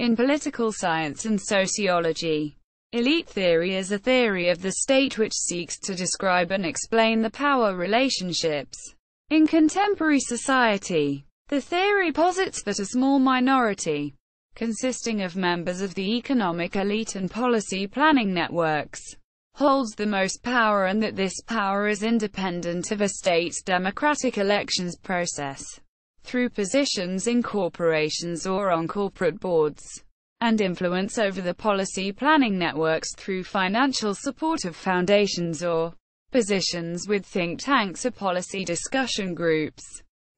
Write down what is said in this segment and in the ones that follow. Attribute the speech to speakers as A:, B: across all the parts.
A: In political science and sociology, elite theory is a theory of the state which seeks to describe and explain the power relationships in contemporary society. The theory posits that a small minority, consisting of members of the economic elite and policy planning networks, holds the most power, and that this power is independent of a state's democratic elections process, through positions in corporations or on corporate boards, and influence over the policy planning networks through financial support of foundations or positions with think tanks or policy discussion groups.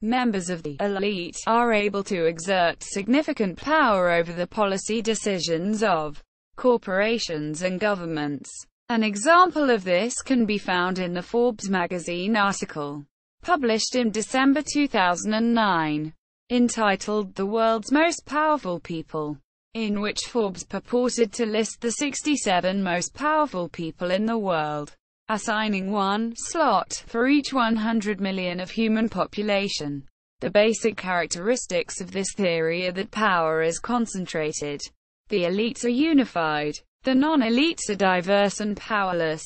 A: Members of the elite are able to exert significant power over the policy decisions of corporations and governments. An example of this can be found in the Forbes magazine article, published in December 2009, entitled "The World's Most Powerful People," in which Forbes purported to list the 67 most powerful people in the world, assigning one slot for each 100 million of human population. The basic characteristics of this theory are that power is concentrated, the elites are unified, the non-elites are diverse and powerless.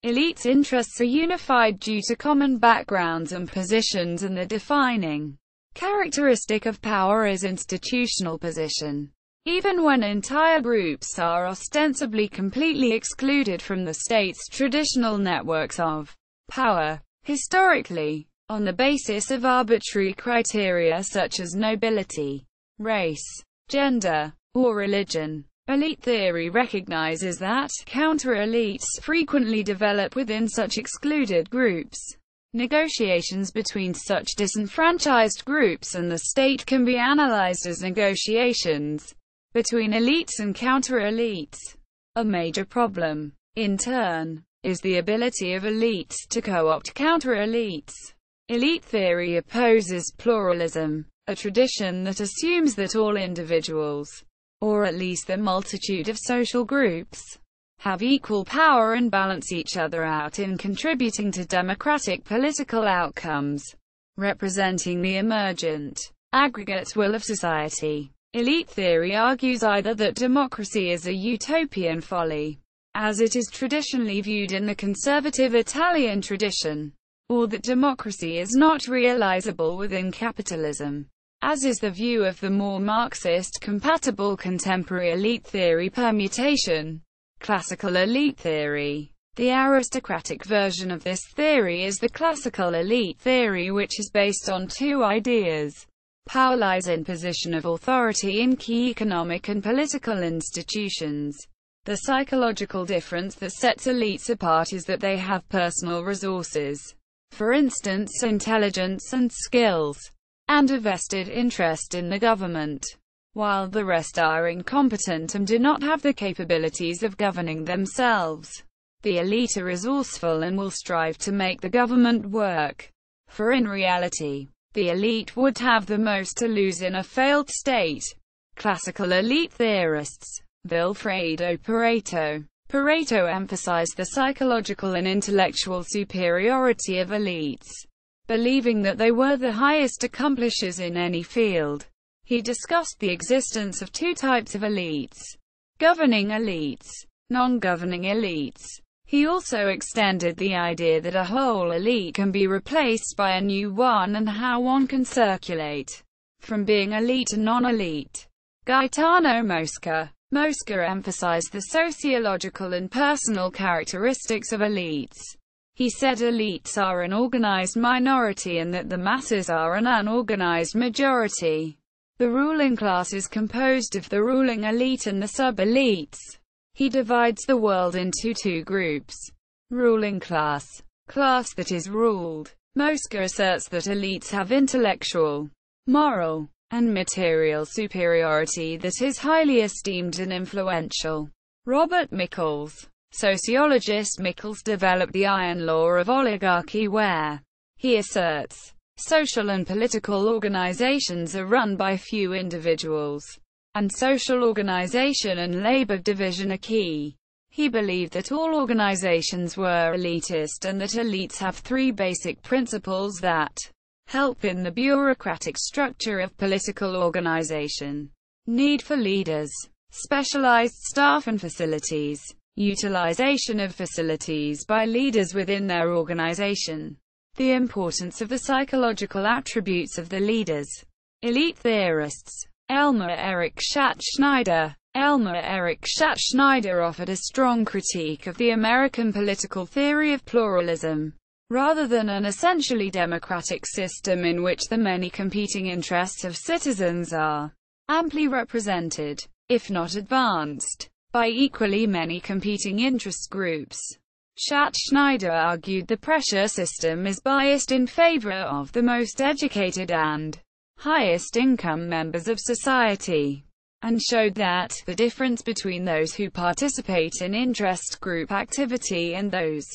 A: Elites' interests are unified due to common backgrounds and positions, and the defining characteristic of power is institutional position. Even when entire groups are ostensibly completely excluded from the state's traditional networks of power, historically, on the basis of arbitrary criteria such as nobility, race, gender, or religion. Elite theory recognizes that counter-elites frequently develop within such excluded groups. Negotiations between such disenfranchised groups and the state can be analyzed as negotiations between elites and counter-elites. A major problem, in turn, is the ability of elites to co-opt counter-elites. Elite theory opposes pluralism, a tradition that assumes that all individuals, or at least the multitude of social groups, have equal power and balance each other out in contributing to democratic political outcomes, representing the emergent, aggregate will of society. Elite theory argues either that democracy is a utopian folly, as it is traditionally viewed in the conservative Italian tradition, or that democracy is not realizable within capitalism, as is the view of the more Marxist-compatible contemporary elite theory permutation, classical elite theory. The aristocratic version of this theory is the classical elite theory, which is based on two ideas. Power lies in position of authority in key economic and political institutions. The psychological difference that sets elites apart is that they have personal resources, for instance intelligence and skills, and a vested interest in the government, while the rest are incompetent and do not have the capabilities of governing themselves. The elite are resourceful and will strive to make the government work, for in reality, the elite would have the most to lose in a failed state. Classical elite theorists, Vilfredo Pareto emphasized the psychological and intellectual superiority of elites, believing that they were the highest accomplishers in any field. He discussed the existence of two types of elites: governing elites, non-governing elites. He also extended the idea that a whole elite can be replaced by a new one and how one can circulate from being elite to non-elite. Gaetano Mosca emphasized the sociological and personal characteristics of elites. He said elites are an organized minority and that the masses are an unorganized majority. The ruling class is composed of the ruling elite and the sub-elites. He divides the world into two groups: ruling class, class that is ruled. Mosca asserts that elites have intellectual, moral, and material superiority that is highly esteemed and influential. Robert Michels, sociologist Michels, developed the iron law of oligarchy, where he asserts social and political organizations are run by few individuals, and social organization and labor division are key. He believed that all organizations were elitist and that elites have three basic principles that help in the bureaucratic structure of political organization. need for leaders, specialized staff and facilities, utilization of facilities by leaders within their organization, the importance of the psychological attributes of the leaders. Elite theorists. Elmer Eric Schatzschneider. Elmer Eric Schatzschneider offered a strong critique of the American political theory of pluralism, rather than an essentially democratic system in which the many competing interests of citizens are amply represented, if not advanced, by equally many competing interest groups. Schatzschneider argued the pressure system is biased in favor of the most educated and highest income members of society, and showed that the difference between those who participate in interest group activity and those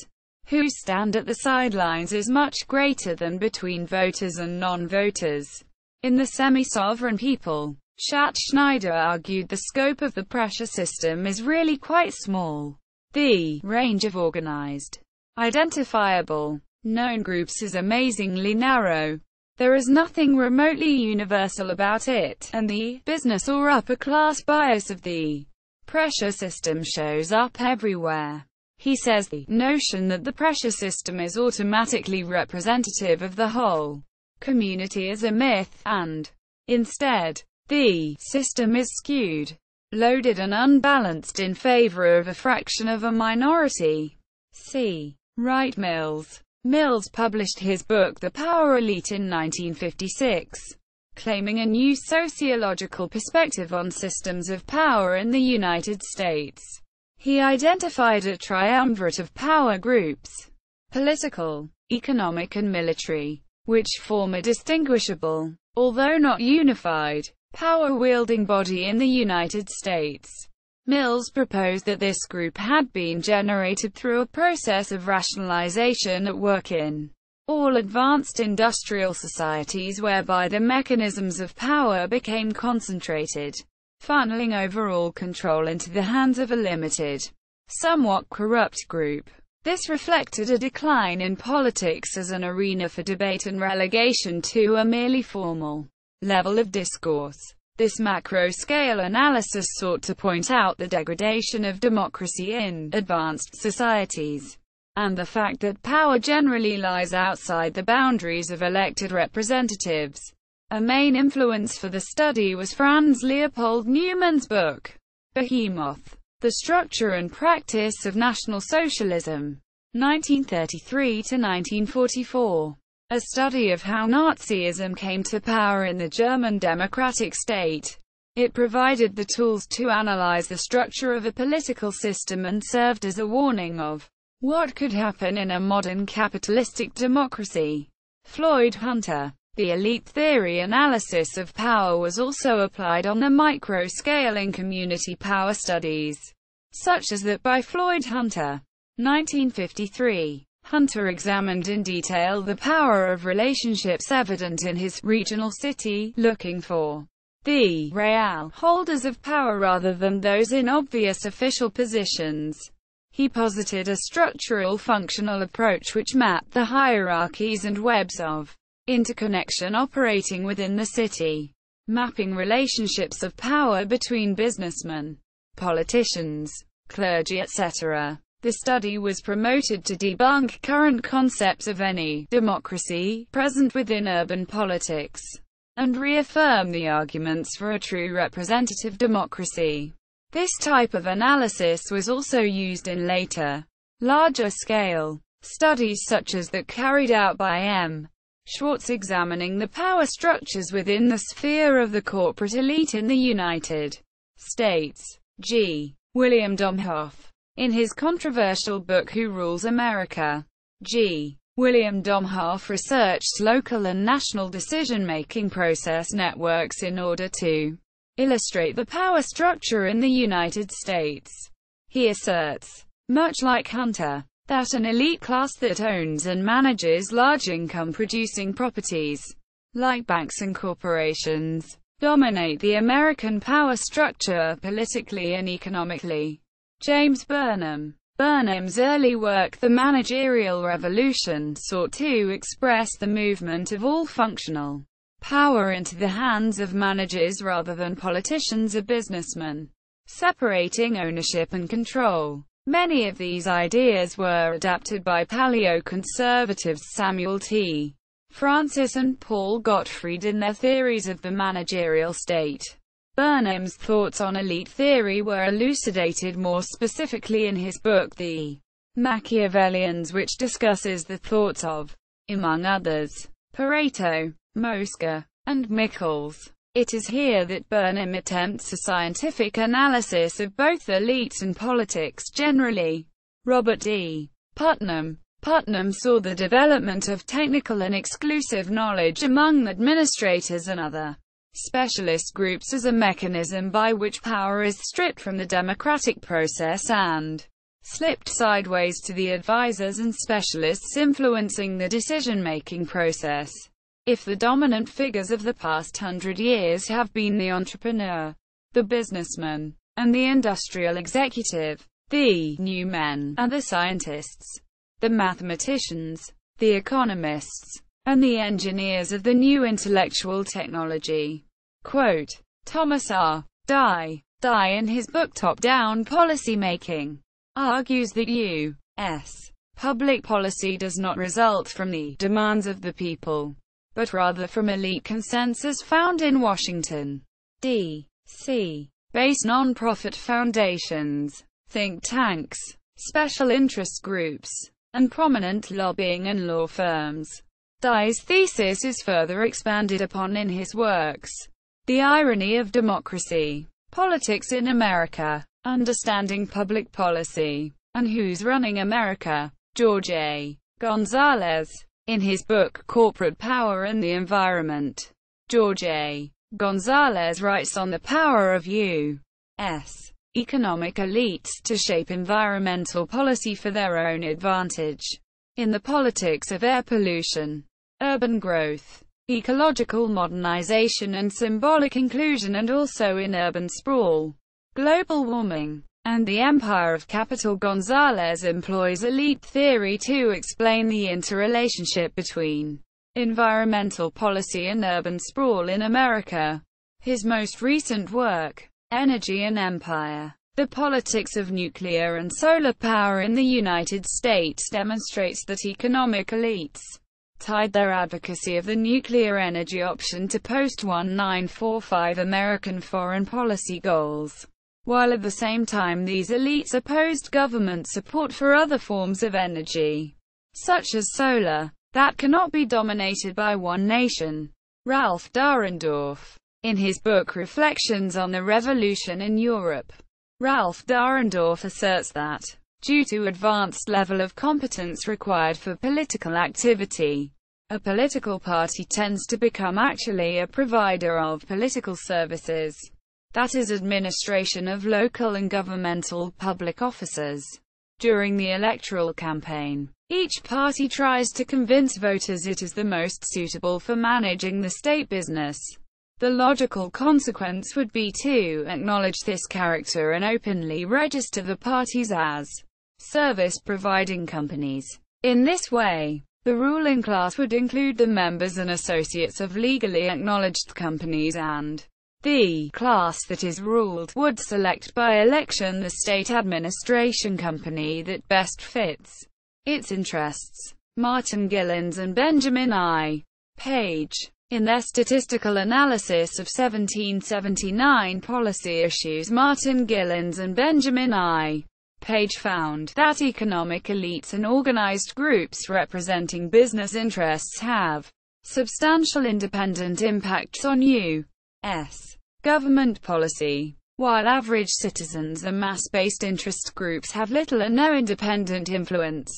A: who stand at the sidelines is much greater than between voters and non-voters. In the semi-sovereign people, Schatzschneider argued the scope of the pressure system is really quite small. The range of organized, identifiable, known groups is amazingly narrow. There is nothing remotely universal about it, and the business or upper-class bias of the pressure system shows up everywhere. He says the notion that the pressure system is automatically representative of the whole community is a myth, and instead, the system is skewed, loaded and unbalanced in favor of a fraction of a minority. C. Wright Mills. Mills published his book The Power Elite in 1956, claiming a new sociological perspective on systems of power in the United States. He identified a triumvirate of power groups, political, economic and military, which form a distinguishable, although not unified, power-wielding body in the United States. Mills proposed that this group had been generated through a process of rationalization at work in all advanced industrial societies, whereby the mechanisms of power became concentrated, funneling overall control into the hands of a limited, somewhat corrupt group. This reflected a decline in politics as an arena for debate and relegation to a merely formal level of discourse. This macro-scale analysis sought to point out the degradation of democracy in advanced societies, and the fact that power generally lies outside the boundaries of elected representatives. A main influence for the study was Franz Leopold Neumann's book, Behemoth: The Structure and Practice of National Socialism, 1933–1944. A study of how Nazism came to power in the German democratic state. It provided the tools to analyze the structure of a political system and served as a warning of what could happen in a modern capitalistic democracy. Floyd Hunter. The elite theory analysis of power was also applied on the micro scale in community power studies, such as that by Floyd Hunter, 1953. Hunter examined in detail the power of relationships evident in his regional city, looking for the real holders of power rather than those in obvious official positions. He posited a structural functional approach which mapped the hierarchies and webs of interconnection operating within the city, mapping relationships of power between businessmen, politicians, clergy, etc. The study was promoted to debunk current concepts of any democracy present within urban politics, and reaffirm the arguments for a true representative democracy. This type of analysis was also used in later, larger-scale studies such as that carried out by M. Schwartz examining the power structures within the sphere of the corporate elite in the United States. G. William Domhoff. In his controversial book Who Rules America? G. William Domhoff researched local and national decision-making process networks in order to illustrate the power structure in the United States. He asserts, much like Hunter, that an elite class that owns and manages large income-producing properties, like banks and corporations, dominate the American power structure politically and economically. James Burnham. Burnham's early work The Managerial Revolution sought to express the movement of all functional power into the hands of managers rather than politicians or businessmen, separating ownership and control. Many of these ideas were adapted by paleoconservatives Samuel T. Francis and Paul Gottfried in their theories of the managerial state. Burnham's thoughts on elite theory were elucidated more specifically in his book The Machiavellians, which discusses the thoughts of, among others, Pareto, Mosca, and Michels. It is here that Burnham attempts a scientific analysis of both elites and politics generally. Robert D. Putnam saw the development of technical and exclusive knowledge among administrators and other specialist groups as a mechanism by which power is stripped from the democratic process and slipped sideways to the advisors and specialists influencing the decision-making process. If the dominant figures of the past 100 years have been the entrepreneur, the businessman, and the industrial executive, the new men are the scientists, the mathematicians, the economists, and the engineers of the new intellectual technology. Quote, Thomas R. Dye in his book Top-Down Policymaking, argues that U.S. public policy does not result from the demands of the people, but rather from elite consensus found in Washington, D.C., based non-profit foundations, think tanks, special interest groups, and prominent lobbying and law firms. Dye's thesis is further expanded upon in his works, The Irony of Democracy, Politics in America, Understanding Public Policy, and Who's Running America. George A. Gonzalez, in his book Corporate Power and the Environment, George A. Gonzalez writes on the power of U.S. economic elites to shape environmental policy for their own advantage. In the politics of air pollution, urban growth, ecological modernization and symbolic inclusion, and also in urban sprawl, global warming, and the empire of capital, Gonzalez employs elite theory to explain the interrelationship between environmental policy and urban sprawl in America. His most recent work, Energy and Empire, The Politics of Nuclear and Solar Power in the United States, demonstrates that economic elites tied their advocacy of the nuclear energy option to post-1945 American foreign policy goals, while at the same time these elites opposed government support for other forms of energy, such as solar, that cannot be dominated by one nation. Ralph Dahrendorf, in his book Reflections on the Revolution in Europe, Ralph Dahrendorf asserts that, due to advanced level of competence required for political activity, a political party tends to become actually a provider of political services, that is, administration of local and governmental public offices. During the electoral campaign, each party tries to convince voters it is the most suitable for managing the state business. The logical consequence would be to acknowledge this character and openly register the parties as service-providing companies. In this way, the ruling class would include the members and associates of legally acknowledged companies, and the class that is ruled would select by election the state administration company that best fits its interests. Martin Gilens and Benjamin I. Page, in their statistical analysis of 1779 policy issues, Martin Gilens and Benjamin I. Page found that economic elites and organized groups representing business interests have substantial independent impacts on U.S. government policy, while average citizens and mass-based interest groups have little or no independent influence.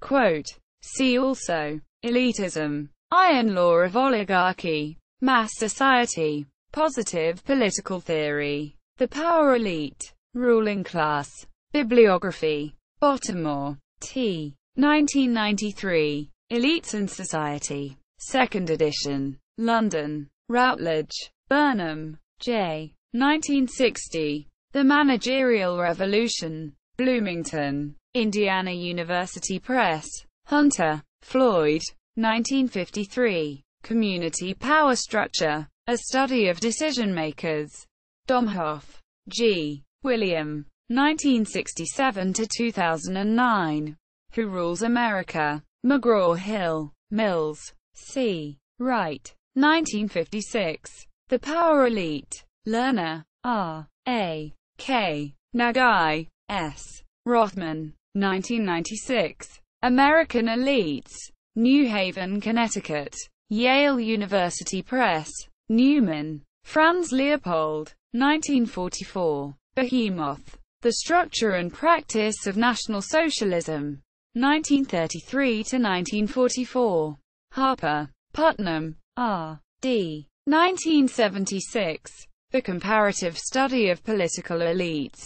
A: Quote, see also, elitism, iron law of oligarchy, mass society, positive political theory, the power elite, ruling class. Bibliography. Bottomore, T. 1993. Elites and Society. 2nd edition. London. Routledge. Burnham, J. 1960. The Managerial Revolution. Bloomington, Indiana University Press. Hunter, Floyd. 1953. Community power structure, a study of decision-makers. Domhoff, G. William, 1967–2009. Who Rules America? McGraw-Hill, Mills, C. Wright, 1956. The Power Elite. Lerner, R. A. K. Nagai, S. Rothman, 1996. American Elites. New Haven, Connecticut. Yale University Press. Newman, Franz Leopold, 1944. Behemoth. The Structure and Practice of National Socialism. 1933–1944. Harper, Putnam, R. D. 1976. The Comparative Study of Political Elites.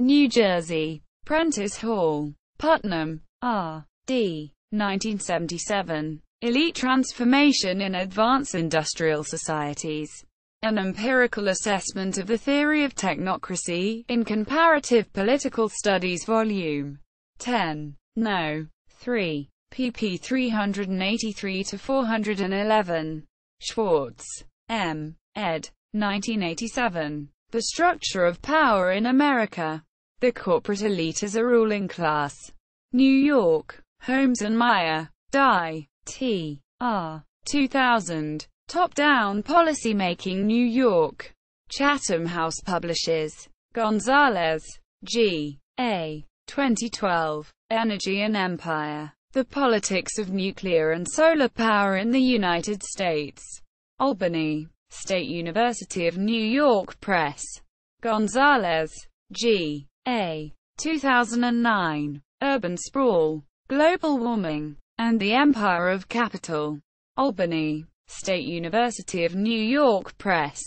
A: New Jersey. Prentice Hall. Putnam, R. D. 1977. Elite Transformation in Advanced Industrial Societies. An Empirical Assessment of the Theory of Technocracy, in Comparative Political Studies Volume 10. No. 3. pp. 383–411. Schwartz, M. ed. 1987. The Structure of Power in America. The Corporate Elite as a Ruling Class. New York. Holmes and Meyer. Die. T. R. 2000. Top-Down Policymaking, New York. Chatham House publishes. Gonzalez, G. A. 2012. Energy and Empire. The Politics of Nuclear and Solar Power in the United States. Albany, State University of New York Press. Gonzalez, G. A. 2009. Urban Sprawl, Global Warming, and the Empire of Capital. Albany, State University of New York Press.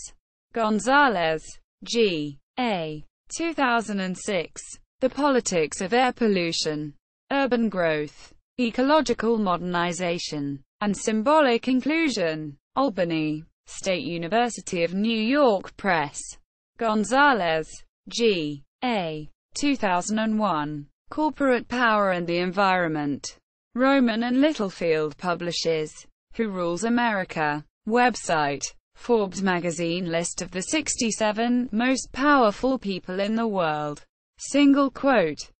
A: Gonzalez, G. A. 2006. The Politics of Air Pollution, Urban Growth, Ecological Modernization, and Symbolic Inclusion. Albany, State University of New York Press. Gonzalez, G. A. 2001. Corporate Power and the Environment. Rowman and Littlefield publishes. Who Rules America? Website. Forbes magazine list of the 67 most powerful people in the world. Single quote.